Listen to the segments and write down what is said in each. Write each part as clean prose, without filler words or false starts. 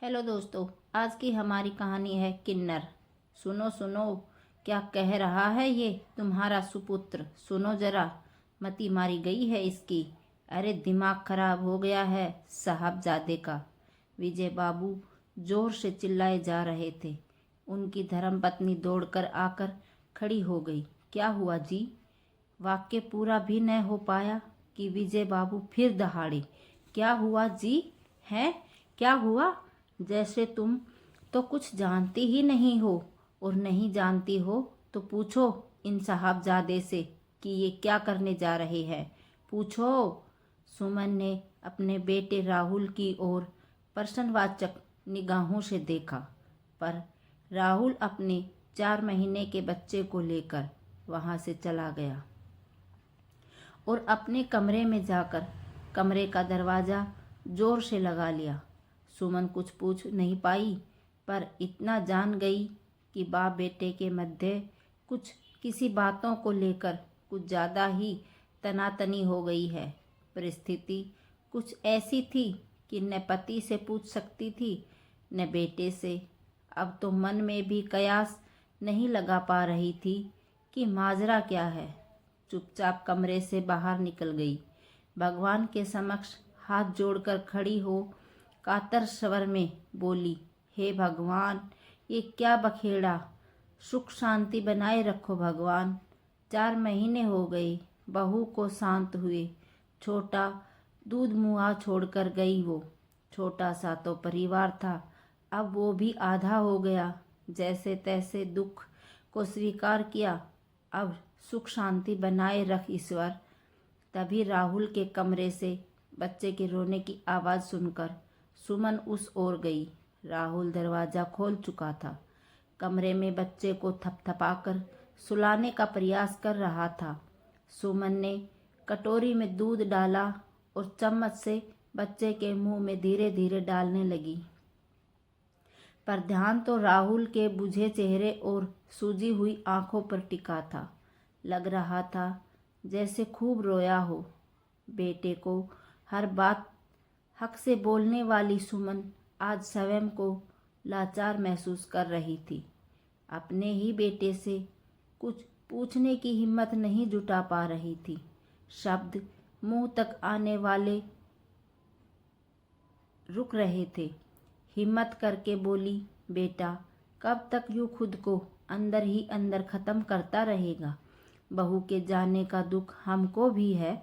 Hello दोस्तों, आज की हमारी कहानी है किन्नर। सुनो सुनो, क्या कह रहा है ये तुम्हारा सुपुत्र। सुनो जरा, मती मारी गई है इसकी। अरे दिमाग खराब हो गया है साहबजादे का। विजय बाबू जोर से चिल्लाए जा रहे थे। उनकी धर्मपत्नी दौड़कर आकर खड़ी हो गई। क्या हुआ जी? वाक्य पूरा भी न हो पाया कि विजय बाबू फिर दहाड़े। क्या हुआ जी? हैं? क्या हुआ? जैसे तुम तो कुछ जानती ही नहीं हो, और नहीं जानती हो तो पूछो इन साहबजादे से कि ये क्या करने जा रहे हैं। पूछो। सुमन ने अपने बेटे राहुल की ओर प्रश्नवाचक निगाहों से देखा, पर राहुल अपने 4 महीने के बच्चे को लेकर वहां से चला गया और अपने कमरे में जाकर कमरे का दरवाज़ा जोर से लगा लिया। सुमन कुछ पूछ नहीं पाई, पर इतना जान गई कि बाप बेटे के मध्य कुछ किसी बातों को लेकर कुछ ज़्यादा ही तनातनी हो गई है। परिस्थिति कुछ ऐसी थी कि न पति से पूछ सकती थी न बेटे से। अब तो मन में भी कयास नहीं लगा पा रही थी कि माजरा क्या है। चुपचाप कमरे से बाहर निकल गई। भगवान के समक्ष हाथ जोड़कर खड़ी हो कातर स्वर में बोली, हे भगवान, ये क्या बखेड़ा। सुख शांति बनाए रखो भगवान। 4 महीने हो गए बहू को शांत हुए। छोटा दूध मुआ छोड़कर गई वो। छोटा सा तो परिवार था, अब वो भी आधा हो गया। जैसे तैसे दुख को स्वीकार किया। अब सुख शांति बनाए रख ईश्वर। तभी राहुल के कमरे से बच्चे के रोने की आवाज़ सुनकर सुमन उस ओर गई। राहुल दरवाज़ा खोल चुका था। कमरे में बच्चे को थपथपाकर सुलाने का प्रयास कर रहा था। सुमन ने कटोरी में दूध डाला और चम्मच से बच्चे के मुंह में धीरे धीरे डालने लगी, पर ध्यान तो राहुल के बुझे चेहरे और सूजी हुई आंखों पर टिका था। लग रहा था जैसे खूब रोया हो। बेटे को हर बात हक से बोलने वाली सुमन आज स्वयं को लाचार महसूस कर रही थी। अपने ही बेटे से कुछ पूछने की हिम्मत नहीं जुटा पा रही थी। शब्द मुंह तक आने वाले रुक रहे थे। हिम्मत करके बोली, बेटा, कब तक यूं खुद को अंदर ही अंदर ख़त्म करता रहेगा। बहू के जाने का दुख हमको भी है,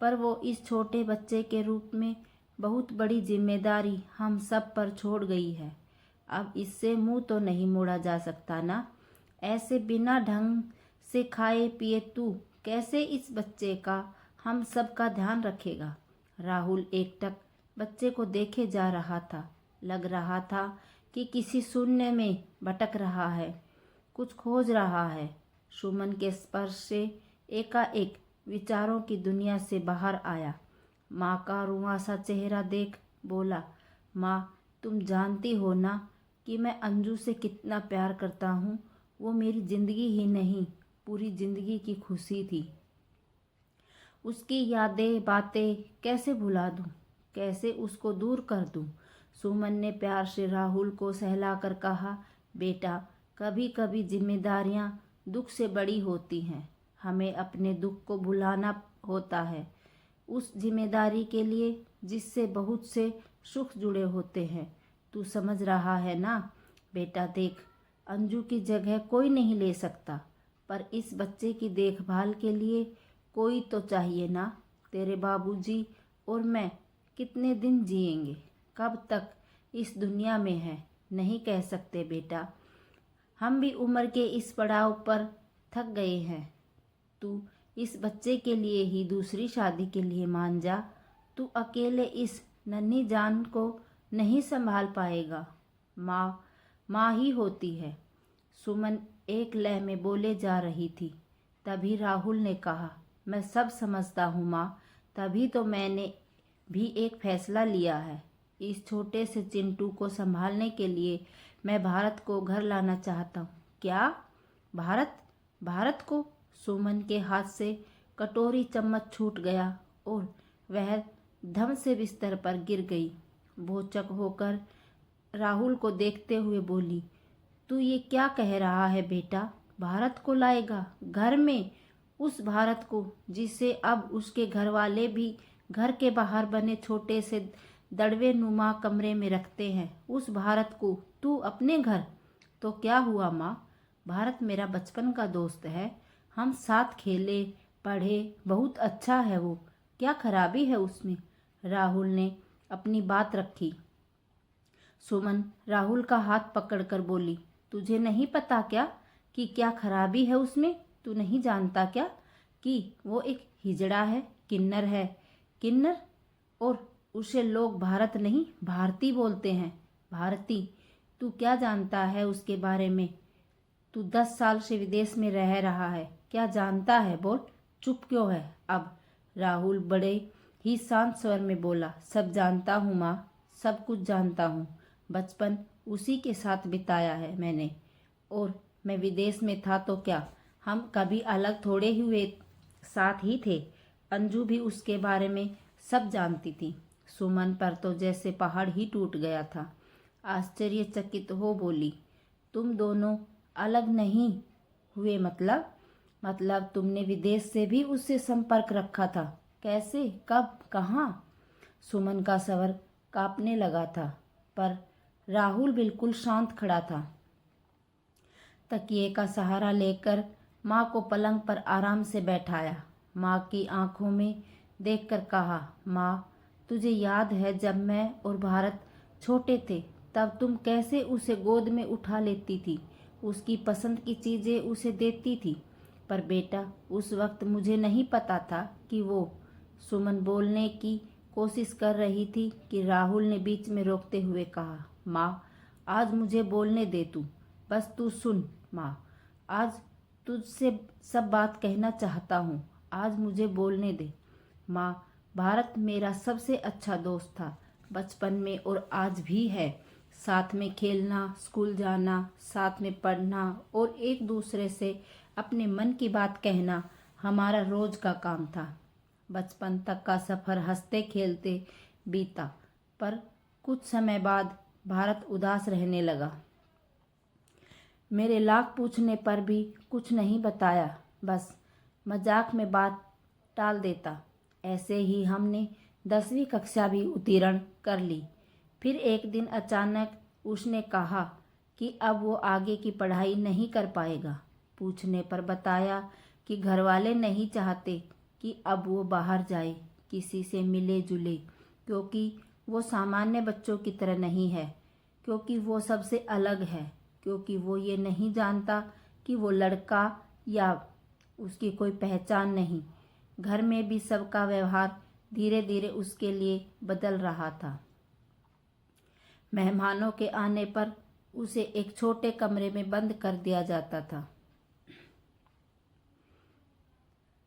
पर वो इस छोटे बच्चे के रूप में बहुत बड़ी जिम्मेदारी हम सब पर छोड़ गई है। अब इससे मुंह तो नहीं मोड़ा जा सकता ना। ऐसे बिना ढंग से खाए पिए तू कैसे इस बच्चे का, हम सब का ध्यान रखेगा। राहुल एकटक बच्चे को देखे जा रहा था। लग रहा था कि किसी शून्य में भटक रहा है, कुछ खोज रहा है। सुमन के स्पर्श से एकाएक विचारों की दुनिया से बाहर आया। माँ का रुआं सा चेहरा देख बोला, माँ, तुम जानती हो ना कि मैं अंजू से कितना प्यार करता हूँ। वो मेरी जिंदगी ही नहीं, पूरी जिंदगी की खुशी थी। उसकी यादें बातें कैसे भुला दूँ, कैसे उसको दूर कर दूँ। सुमन ने प्यार से राहुल को सहलाकर कहा, बेटा, कभी कभी जिम्मेदारियाँ दुख से बड़ी होती हैं। हमें अपने दुख को भुलाना होता है उस जिम्मेदारी के लिए जिससे बहुत से सुख जुड़े होते हैं। तू समझ रहा है ना? बेटा देख, अंजू की जगह कोई नहीं ले सकता, पर इस बच्चे की देखभाल के लिए कोई तो चाहिए ना। तेरे बाबूजी और मैं कितने दिन जिएंगे, कब तक इस दुनिया में है, नहीं कह सकते बेटा। हम भी उम्र के इस पड़ाव पर थक गए हैं। तू इस बच्चे के लिए ही दूसरी शादी के लिए मान जा। तू अकेले इस नन्ही जान को नहीं संभाल पाएगा। माँ ही होती है। सुमन एक लय में बोले जा रही थी। तभी राहुल ने कहा, मैं सब समझता हूँ माँ, तभी तो मैंने भी एक फैसला लिया है। इस छोटे से चिंटू को संभालने के लिए मैं भारत को घर लाना चाहता हूँ। क्या? भारत? भारत को? सुमन के हाथ से कटोरी चम्मच छूट गया और वह धम से बिस्तर पर गिर गई। भौचक होकर राहुल को देखते हुए बोली, तू ये क्या कह रहा है बेटा? भारत को लाएगा घर में? उस भारत को जिसे अब उसके घर वाले भी घर के बाहर बने छोटे से दड़वे नुमा कमरे में रखते हैं? उस भारत को तू अपने घर? तो क्या हुआ माँ? भारत मेरा बचपन का दोस्त है, हम साथ खेले पढ़े, बहुत अच्छा है वो। क्या खराबी है उसमें? राहुल ने अपनी बात रखी। सुमन राहुल का हाथ पकड़कर बोली, तुझे नहीं पता क्या कि क्या खराबी है उसमें? तू नहीं जानता क्या कि वो एक हिजड़ा है, किन्नर है? किन्नर? और उसे लोग भारत नहीं भारती बोलते हैं। भारती? तू क्या जानता है उसके बारे में? तू 10 साल से विदेश में रह रहा है, क्या जानता है? बोल। चुप क्यों है अब? राहुल बड़े ही शांत स्वर में बोला, सब जानता हूँ माँ, सब कुछ जानता हूँ। बचपन उसी के साथ बिताया है मैंने, और मैं विदेश में था तो क्या, हम कभी अलग थोड़े हुए, साथ ही थे। अंजू भी उसके बारे में सब जानती थी। सुमन पर तो जैसे पहाड़ ही टूट गया था। आश्चर्यचकित हो बोली, तुम दोनों अलग नहीं हुए? मतलब तुमने विदेश से भी उससे संपर्क रखा था? कैसे, कब, कहाँ? सुमन का स्वर कांपने लगा था, पर राहुल बिल्कुल शांत खड़ा था। तकिए का सहारा लेकर माँ को पलंग पर आराम से बैठाया। माँ की आंखों में देखकर कहा, माँ, तुझे याद है जब मैं और भारत छोटे थे, तब तुम कैसे उसे गोद में उठा लेती थी, उसकी पसंद की चीज़ें उसे देती थी? पर बेटा, उस वक्त मुझे नहीं पता था कि वो। सुमन बोलने की कोशिश कर रही थी कि राहुल ने बीच में रोकते हुए कहा, माँ, आज मुझे बोलने दे तू, बस तू सुन। माँ, आज तुझसे सब बात कहना चाहता हूँ, आज मुझे बोलने दे। माँ, भारत मेरा सबसे अच्छा दोस्त था, बचपन में और आज भी है। साथ में खेलना, स्कूल जाना, साथ में पढ़ना और एक दूसरे से अपने मन की बात कहना हमारा रोज का काम था। बचपन तक का सफ़र हंसते खेलते बीता, पर कुछ समय बाद भारत उदास रहने लगा। मेरे लाख पूछने पर भी कुछ नहीं बताया, बस मजाक में बात टाल देता। ऐसे ही हमने 10वीं कक्षा भी उत्तीर्ण कर ली। फिर एक दिन अचानक उसने कहा कि अब वो आगे की पढ़ाई नहीं कर पाएगा। पूछने पर बताया कि घर वाले नहीं चाहते कि अब वो बाहर जाए, किसी से मिले जुले, क्योंकि वो सामान्य बच्चों की तरह नहीं है, क्योंकि वो सबसे अलग है, क्योंकि वो ये नहीं जानता कि वो लड़का या उसकी कोई पहचान नहीं। घर में भी सबका व्यवहार धीरे धीरे उसके लिए बदल रहा था। मेहमानों के आने पर उसे एक छोटे कमरे में बंद कर दिया जाता था।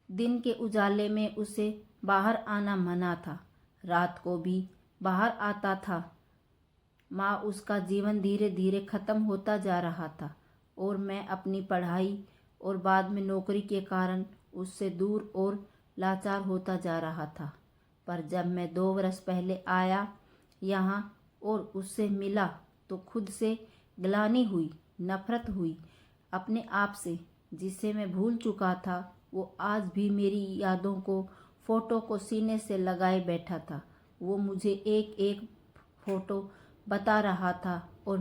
दिन के उजाले में उसे बाहर आना मना था, रात को भी बाहर आता था। माँ, उसका जीवन धीरे धीरे खत्म होता जा रहा था और मैं अपनी पढ़ाई और बाद में नौकरी के कारण उससे दूर और लाचार होता जा रहा था। पर जब मैं 2 वर्ष पहले आया यहाँ और उससे मिला तो खुद से ग्लानि हुई, नफरत हुई अपने आप से, जिसे मैं भूल चुका था। वो आज भी मेरी यादों को, फोटो को सीने से लगाए बैठा था। वो मुझे एक एक फोटो बता रहा था और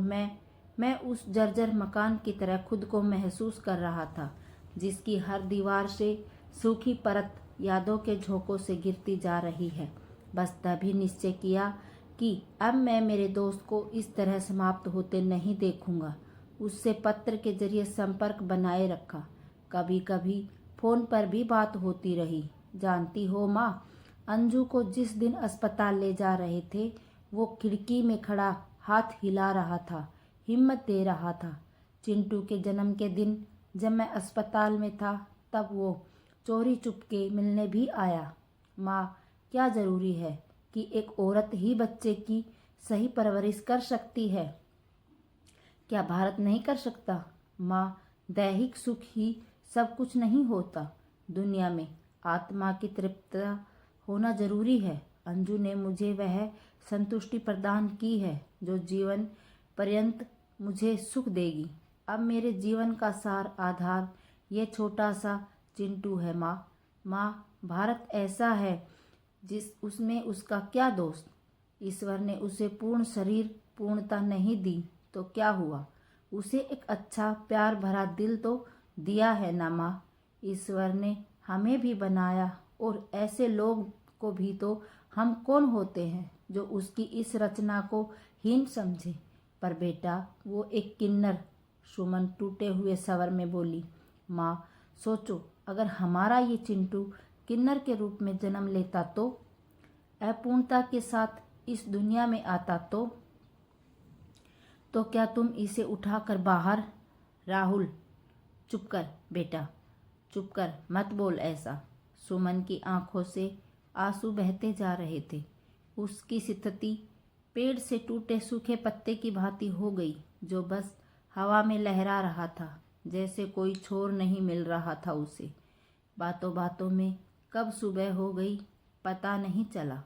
मैं उस जर्जर मकान की तरह खुद को महसूस कर रहा था, जिसकी हर दीवार से सूखी परत यादों के झोंकों से गिरती जा रही है। बस तभी निश्चय किया कि अब मैं मेरे दोस्त को इस तरह समाप्त होते नहीं देखूंगा। उससे पत्र के जरिए संपर्क बनाए रखा, कभी कभी फ़ोन पर भी बात होती रही। जानती हो माँ, अंजू को जिस दिन अस्पताल ले जा रहे थे, वो खिड़की में खड़ा हाथ हिला रहा था, हिम्मत दे रहा था। चिंटू के जन्म के दिन जब मैं अस्पताल में था, तब वो चोरी चुपके मिलने भी आया। माँ, क्या ज़रूरी है कि एक औरत ही बच्चे की सही परवरिश कर सकती है? क्या भारत नहीं कर सकता? माँ, दैहिक सुख ही सब कुछ नहीं होता दुनिया में, आत्मा की तृप्तता होना जरूरी है। अंजू ने मुझे वह संतुष्टि प्रदान की है जो जीवन पर्यंत मुझे सुख देगी। अब मेरे जीवन का सार आधार ये छोटा सा चिंटू है माँ। माँ, भारत ऐसा है जिस उसमें उसका क्या दोष। ईश्वर ने उसे पूर्ण शरीर पूर्णता नहीं दी तो क्या हुआ, उसे एक अच्छा प्यार भरा दिल तो दिया है ना माँ। ईश्वर ने हमें भी बनाया और ऐसे लोग को भी तो हम कौन होते हैं जो उसकी इस रचना को हीन समझे। पर बेटा वो एक किन्नर, सुमन टूटे हुए स्वर में बोली। माँ, सोचो अगर हमारा ये चिंटू किन्नर के रूप में जन्म लेता तो, अपूर्णता के साथ इस दुनिया में आता तो क्या तुम इसे उठाकर बाहर। राहुल, चुप कर बेटा, चुप कर, मत बोल ऐसा। सुमन की आंखों से आंसू बहते जा रहे थे। उसकी स्थिति पेड़ से टूटे सूखे पत्ते की भांति हो गई जो बस हवा में लहरा रहा था, जैसे कोई छोर नहीं मिल रहा था उसे। बातों बातों में कब सुबह हो गई पता नहीं चला।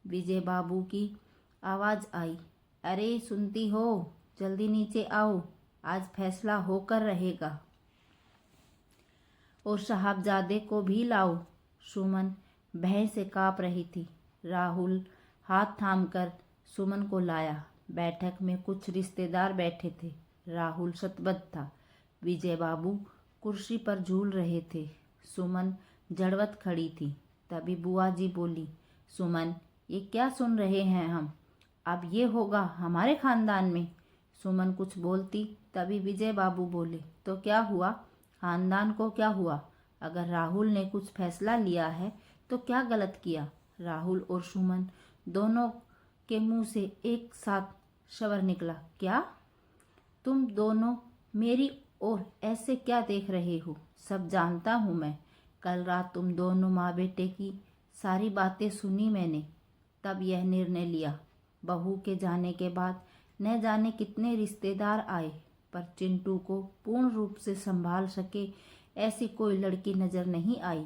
विजय बाबू की आवाज़ आई, अरे सुनती हो, जल्दी नीचे आओ, आज फैसला होकर रहेगा और साहबजादे को भी लाओ। सुमन भय से काँप रही थी। राहुल हाथ थामकर सुमन को लाया। बैठक में कुछ रिश्तेदार बैठे थे। राहुल शतबद्ध था। विजय बाबू कुर्सी पर झूल रहे थे। सुमन जड़वत खड़ी थी। तभी बुआ जी बोली, सुमन, ये क्या सुन रहे हैं हम, अब ये होगा हमारे खानदान में। सुमन कुछ बोलती तभी विजय बाबू बोले, तो क्या हुआ, खानदान को क्या हुआ, अगर राहुल ने कुछ फैसला लिया है तो क्या गलत किया। राहुल और सुमन दोनों के मुंह से एक साथ स्वर निकला, क्या, तुम दोनों मेरी ओर ऐसे क्या देख रहे हो, सब जानता हूँ मैं। कल रात तुम दोनों माँ बेटे की सारी बातें सुनी मैंने, तब यह निर्णय लिया। बहू के जाने के बाद न जाने कितने रिश्तेदार आए, पर चिंटू को पूर्ण रूप से संभाल सके ऐसी कोई लड़की नजर नहीं आई।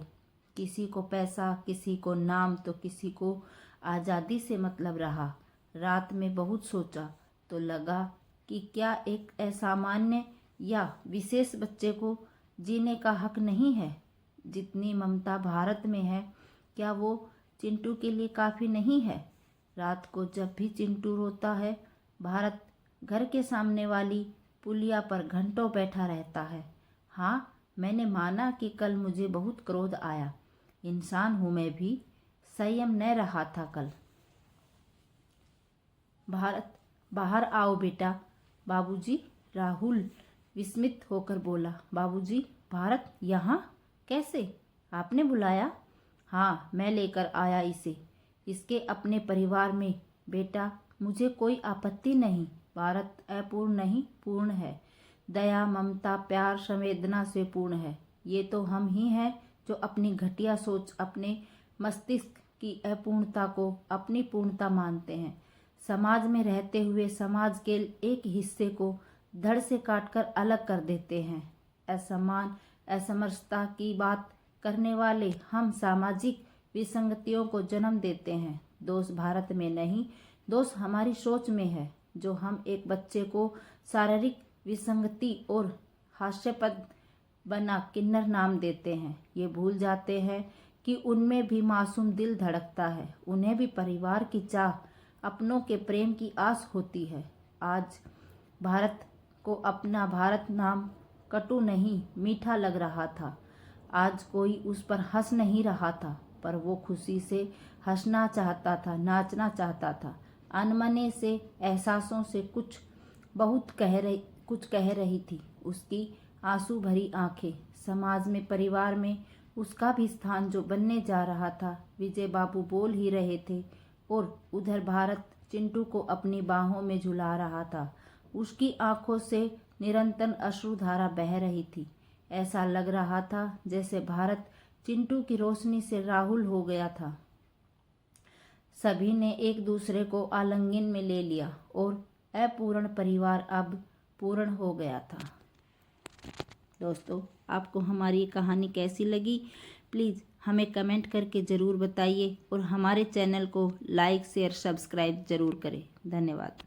किसी को पैसा, किसी को नाम, तो किसी को आज़ादी से मतलब रहा। रात में बहुत सोचा तो लगा कि क्या एक असामान्य या विशेष बच्चे को जीने का हक नहीं है। जितनी ममता भारत में है, क्या वो चिंटू के लिए काफ़ी नहीं है। रात को जब भी चिंटू रोता है, भारत घर के सामने वाली पुलिया पर घंटों बैठा रहता है। हाँ, मैंने माना कि कल मुझे बहुत क्रोध आया, इंसान हूँ मैं भी, संयम न रहा था कल। भारत, बाहर आओ बेटा। बाबूजी, राहुल विस्मित होकर बोला, बाबूजी, भारत यहाँ कैसे, आपने बुलाया। हाँ, मैं लेकर आया इसे, इसके अपने परिवार में। बेटा, मुझे कोई आपत्ति नहीं। भारत अपूर्ण नहीं, पूर्ण है। दया, ममता, प्यार, संवेदना से पूर्ण है। ये तो हम ही हैं जो अपनी घटिया सोच, अपने मस्तिष्क की अपूर्णता को अपनी पूर्णता मानते हैं। समाज में रहते हुए समाज के एक हिस्से को धड़ से काटकर अलग कर देते हैं। असम्मान, असमरसता की बात करने वाले हम सामाजिक विसंगतियों को जन्म देते हैं। दोष भारत में नहीं, दोष हमारी सोच में है, जो हम एक बच्चे को शारीरिक विसंगति और हास्यास्पद बना किन्नर नाम देते हैं। ये भूल जाते हैं कि उनमें भी मासूम दिल धड़कता है, उन्हें भी परिवार की चाह, अपनों के प्रेम की आस होती है। आज भारत को अपना भारत नाम कटु नहीं, मीठा लग रहा था। आज कोई उस पर हंस नहीं रहा था, पर वो खुशी से हंसना चाहता था, नाचना चाहता था। अनमने से, एहसासों से कुछ कह रही थी उसकी आंसू भरी आंखें। समाज में, परिवार में उसका भी स्थान जो बनने जा रहा था। विजय बाबू बोल ही रहे थे और उधर भारत चिंटू को अपनी बाहों में झुला रहा था। उसकी आंखों से निरंतर अश्रुधारा बह रही थी। ऐसा लग रहा था जैसे भारत चिंटू की रोशनी से राहुल हो गया था। सभी ने एक दूसरे को आलिंगन में ले लिया और अपूर्ण परिवार अब पूर्ण हो गया था। दोस्तों, आपको हमारी ये कहानी कैसी लगी, प्लीज़ हमें कमेंट करके ज़रूर बताइए और हमारे चैनल को लाइक, शेयर, सब्सक्राइब ज़रूर करें। धन्यवाद।